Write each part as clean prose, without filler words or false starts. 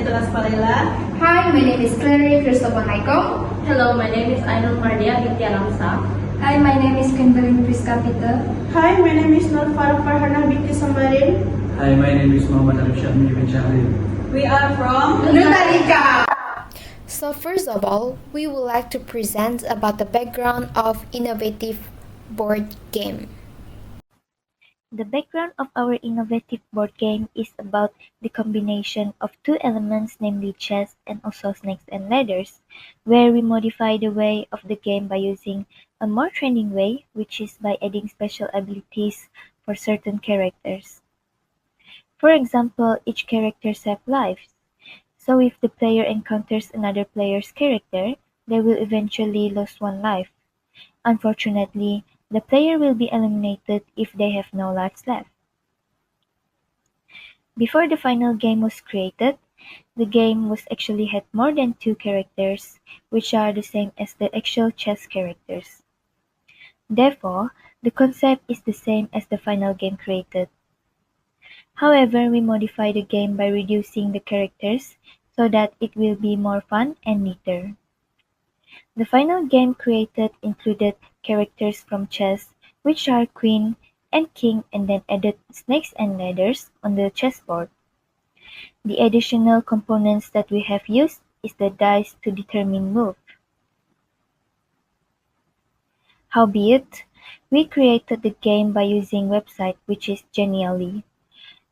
Hi, my name is Clary Christopher Naiko. Hello, my name is Ainul Mardia Nitya Ramsa. Hi, my name is Kimberly Priska Peter. Hi, my name is Nur Farhana Binti Sambarin. Hi, my name is Muhammad Arifshami bin Shahril. We are from Nutalika. So first of all, we would like to present about the background of innovative board game. The background of our innovative board game is about the combination of two elements, namely chess and also snakes and ladders, where we modify the way of the game by using a more trending way, which is by adding special abilities for certain characters. For example, each character has lives, so if the player encounters another player's character, they will eventually lose one life. Unfortunately, the player will be eliminated if they have no lives left. Before the final game was created, the game was actually had more than two characters, which are the same as the actual chess characters. Therefore, the concept is the same as the final game created. However, we modify the game by reducing the characters so that it will be more fun and neater. The final game created included characters from chess, which are queen and king, and then added snakes and ladders on the chessboard. The additional components that we have used is the dice to determine move. Howbeit, we created the game by using website, which is genially.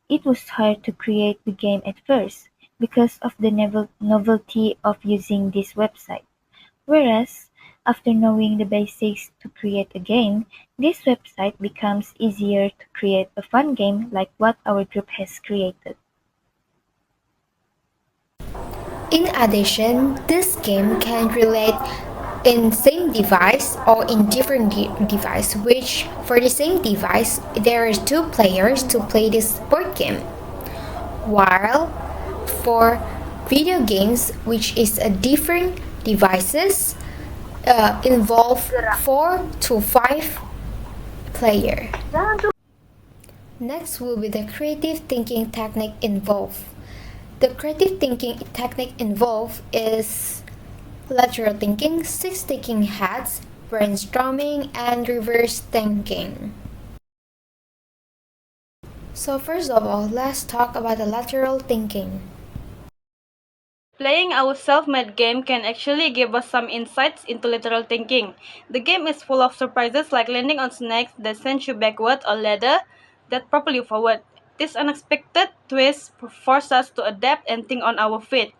It was hard to create the game at first because of the novelty of using this website. Whereas, after knowing the basics to create a game, this website becomes easier to create a fun game like what our group has created. In addition, this game can relate in same device or in different device, which for the same device there are two players to play this board game. While for video games, which is a different devices, involve 4 to 5 player. Next will be the creative thinking technique involved. The creative thinking technique involved is lateral thinking, 6 thinking hats, brainstorming, and reverse thinking. So first of all, let's talk about the lateral thinking. Playing our self-made game can actually give us some insights into lateral thinking. The game is full of surprises like landing on snakes that send you backward or ladder that propel you forward. This unexpected twist forces us to adapt and think on our feet.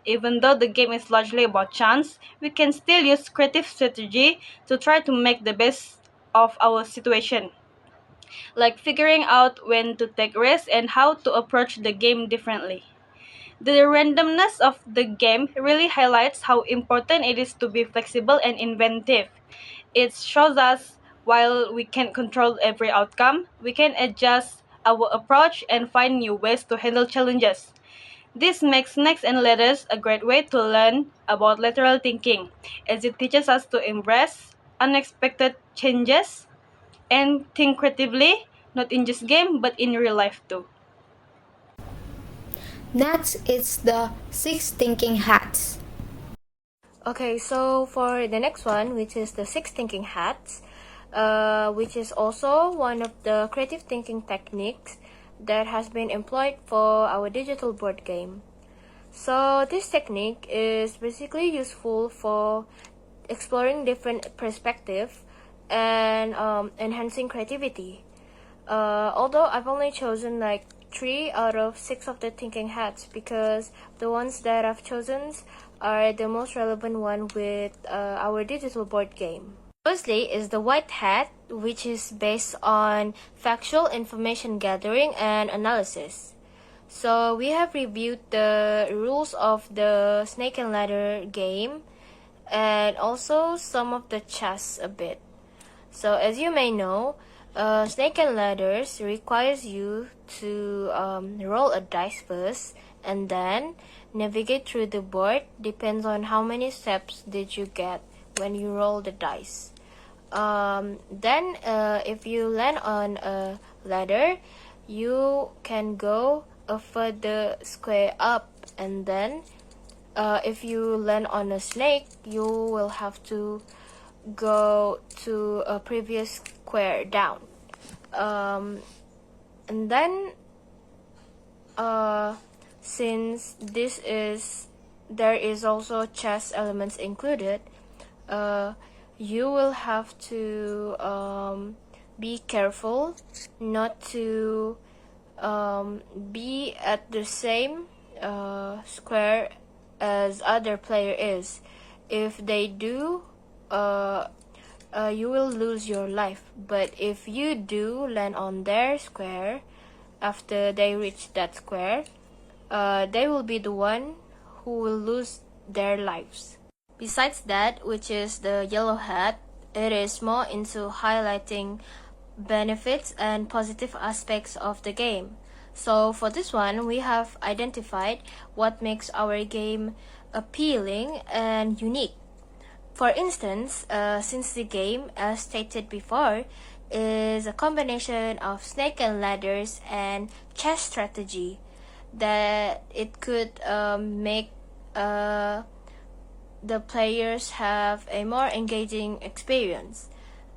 Even though the game is largely about chance, we can still use creative strategy to try to make the best of our situation, like figuring out when to take risks and how to approach the game differently. The randomness of the game really highlights how important it is to be flexible and inventive. It shows us while we can't control every outcome, we can adjust our approach and find new ways to handle challenges. This makes snakes and ladders a great way to learn about lateral thinking, as it teaches us to embrace unexpected changes and think creatively, not in just game but in real life too. Next is the 6 thinking hats. Okay, so for the next one, which is the 6 thinking hats, which is also one of the creative thinking techniques that has been employed for our digital board game. So this technique is basically useful for exploring different perspectives and enhancing creativity. Although I've only chosen like 3 out of 6 of the thinking hats because the ones that I've chosen are the most relevant one with our digital board game. Firstly is the white hat, which is based on factual information gathering and analysis. So we have reviewed the rules of the snake and ladder game and also some of the chess a bit. So as you may know, snake and ladders requires you to roll a dice first and then navigate through the board. Depends on how many steps did you get when you roll the dice. Then if you land on a ladder, you can go a further square up and then if you land on a snake, you will have to go to a previous square down. And then since there is also chess elements included, you will have to be careful not to be at the same square as other player is. If they do, you will lose your life. But if you do land on their square after they reach that square, they will be the one who will lose their lives. Besides that, which is the yellow hat, it is more into highlighting benefits and positive aspects of the game. So for this one, we have identified what makes our game appealing and unique. For instance, since the game, as stated before, is a combination of snake and ladders and chess strategy, that it could make the players have a more engaging experience.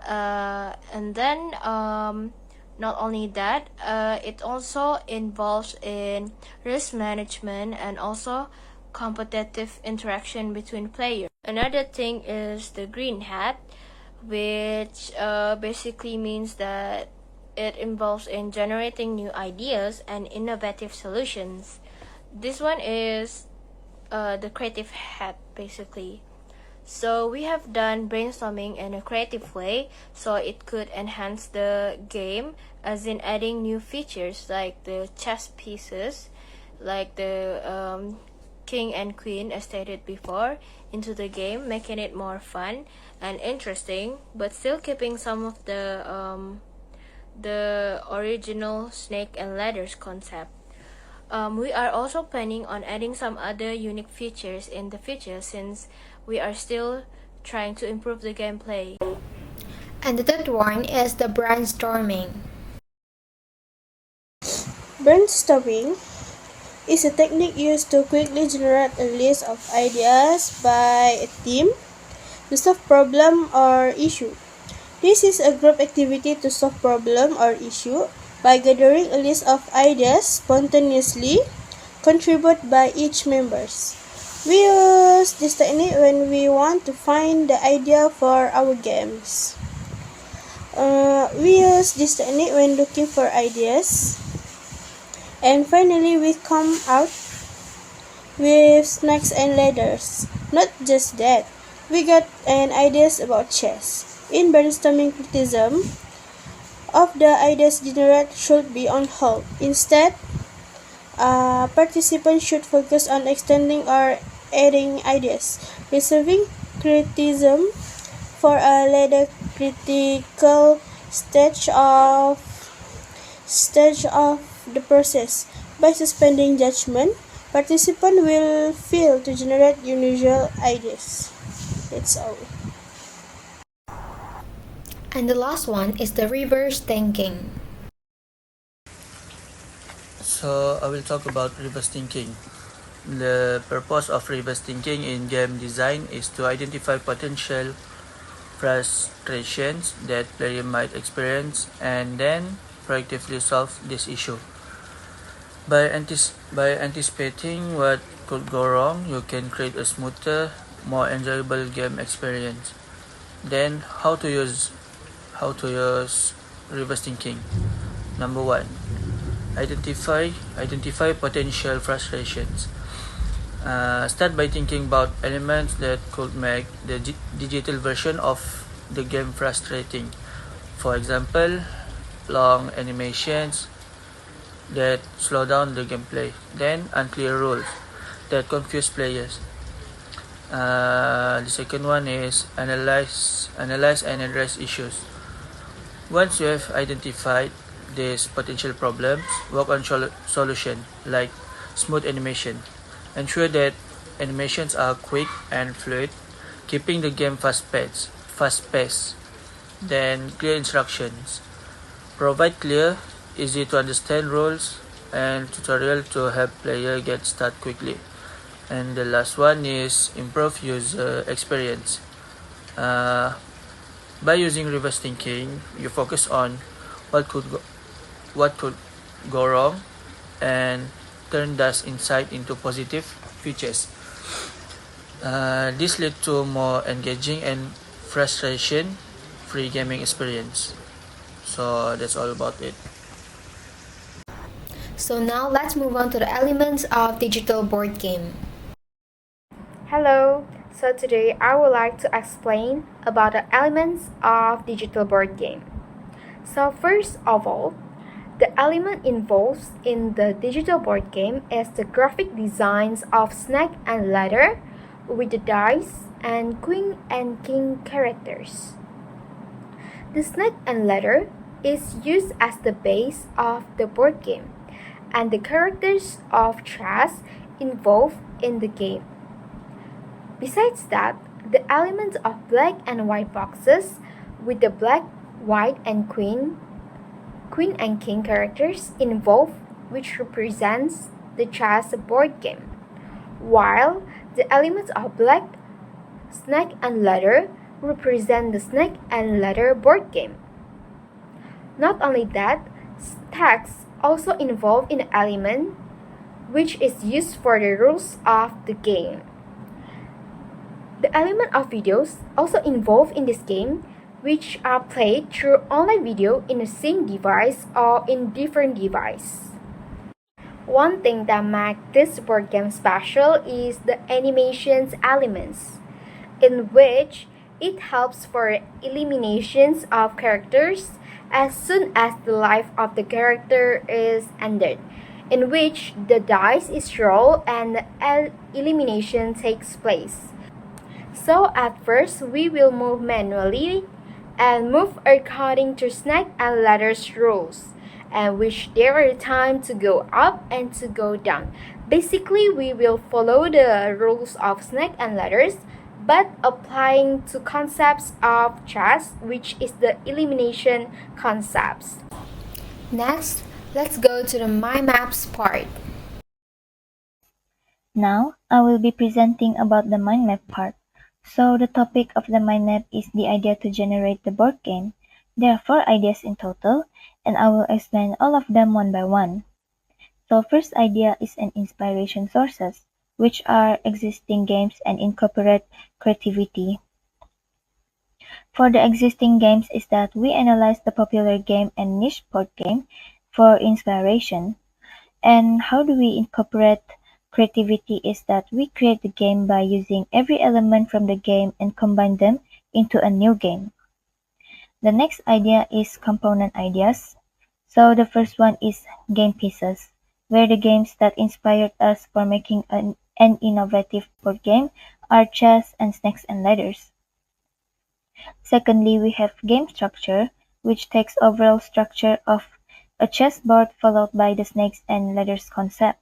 And then not only that, it also involves in risk management and also competitive interaction between players. Another thing is the green hat, which basically means that it involves in generating new ideas and innovative solutions. This one is the creative hat basically. So we have done brainstorming in a creative way, so it could enhance the game, as in adding new features like the chess pieces, like the king and queen as stated before, into the game, making it more fun and interesting, but still keeping some of the original snake and ladders concept. We are also planning on adding some other unique features in the future, since we are still trying to improve the gameplay. And the third one is the brainstorming. Brainstorming is a technique used to quickly generate a list of ideas by a team to solve problem or issue. This is a group activity to solve problem or issue by gathering a list of ideas spontaneously contributed by each members. We use this technique when we want to find the idea for our games. We use this technique when looking for ideas. And finally, we come out with snakes and ladders. Not just that, we got an ideas about chess. In brainstorming, criticism of the ideas generated should be on hold. Instead, participants should focus on extending or adding ideas, reserving criticism for a later critical stage of the process. By suspending judgment, participants will fail to generate unusual ideas. That's all. And the last one is the reverse thinking. So I will talk about reverse thinking. The purpose of reverse thinking in game design is to identify potential frustrations that player might experience and then proactively solve this issue. By anticipating what could go wrong, you can create a smoother, more enjoyable game experience. Then, how to use reverse thinking. Number 1, identify potential frustrations. Start by thinking about elements that could make the digital version of the game frustrating. For example, long animations that slow down the gameplay. Then, unclear rules that confuse players. The second one is analyze and address issues. Once you have identified these potential problems, work on solution like smooth animation. Ensure that animations are quick and fluid, keeping the game fast-paced. Then clear instructions. Provide clear, easy to understand rules and tutorial to help player get started quickly. And the last one is improve user experience. By using reverse thinking, you focus on what could go, what could go wrong and turn that insight into positive features. This led to more engaging and frustration-free gaming experience. So that's all about it. So now let's move on to the elements of digital board game. Hello. So today I would like to explain about the elements of digital board game. So first of all, the element involved in the digital board game is the graphic designs of snake and ladder with the dice and queen and king characters. The snake and ladder is used as the base of the board game, and the characters of chess involved in the game. Besides that, the elements of black and white boxes with the black, white, and queen and king characters involved, which represents the chess board game, while the elements of black, snake, and ladder represent the snake and ladder board game. Not only that, text also involved in the element, which is used for the rules of the game. The element of videos also involved in this game, which are played through online video in the same device or in different devices. One thing that makes this board game special is the animations elements, in which it helps for eliminations of characters as soon as the life of the character is ended, in which the dice is rolled and the elimination takes place. So at first we will move manually and move according to snake and ladder's rules, and which there are time to go up and to go down. Basically, we will follow the rules of snake and ladders, but applying to concepts of chess, which is the elimination concepts. Next, let's go to the My Maps part. Now, I will be presenting about the mind map part. So the topic of the mind map is the idea to generate the board game. There are 4 ideas in total, and I will explain all of them one by one. So first idea is an inspiration sources, which are existing games and incorporate creativity. For the existing games is that we analyze the popular game and niche board game for inspiration. And how do we incorporate creativity is that we create the game by using every element from the game and combine them into a new game. The next idea is component ideas. So the first one is game pieces, where the games that inspired us for making an innovative board game are chess and snakes and ladders. Secondly, we have game structure, which takes overall structure of a chessboard followed by the snakes and ladders concept.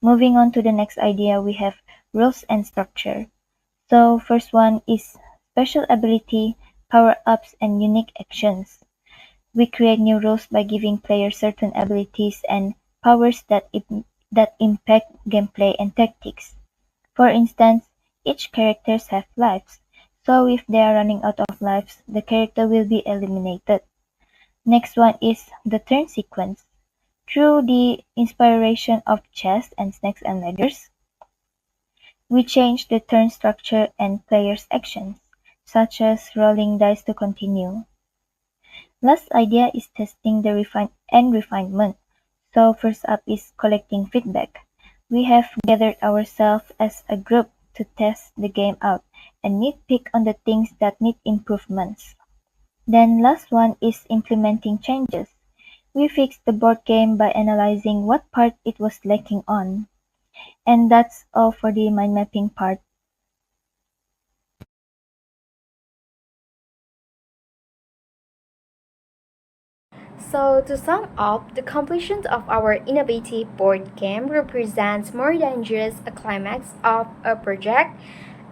Moving on to the next idea, we have rules and structure. So first one is special ability, power-ups, and unique actions. We create new rules by giving players certain abilities and powers that impact gameplay and tactics. For instance, each characters have lives, so if they are running out of lives, the character will be eliminated. Next one is the turn sequence. Through the inspiration of chess and snakes and ladders, we change the turn structure and players' actions, such as rolling dice to continue. Last idea is testing the refinement. So first up is collecting feedback. We have gathered ourselves as a group to test the game out and nitpick on the things that need improvements. Then last one is implementing changes. We fixed the board game by analyzing what part it was lacking on. And that's all for the mind mapping part. So to sum up, the completion of our innovative board game represents more than just a climax of a project,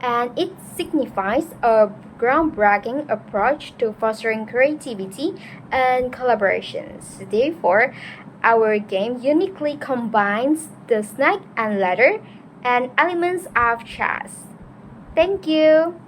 and it signifies a groundbreaking approach to fostering creativity and collaborations. Therefore, our game uniquely combines the snake and ladder and elements of chess. Thank you.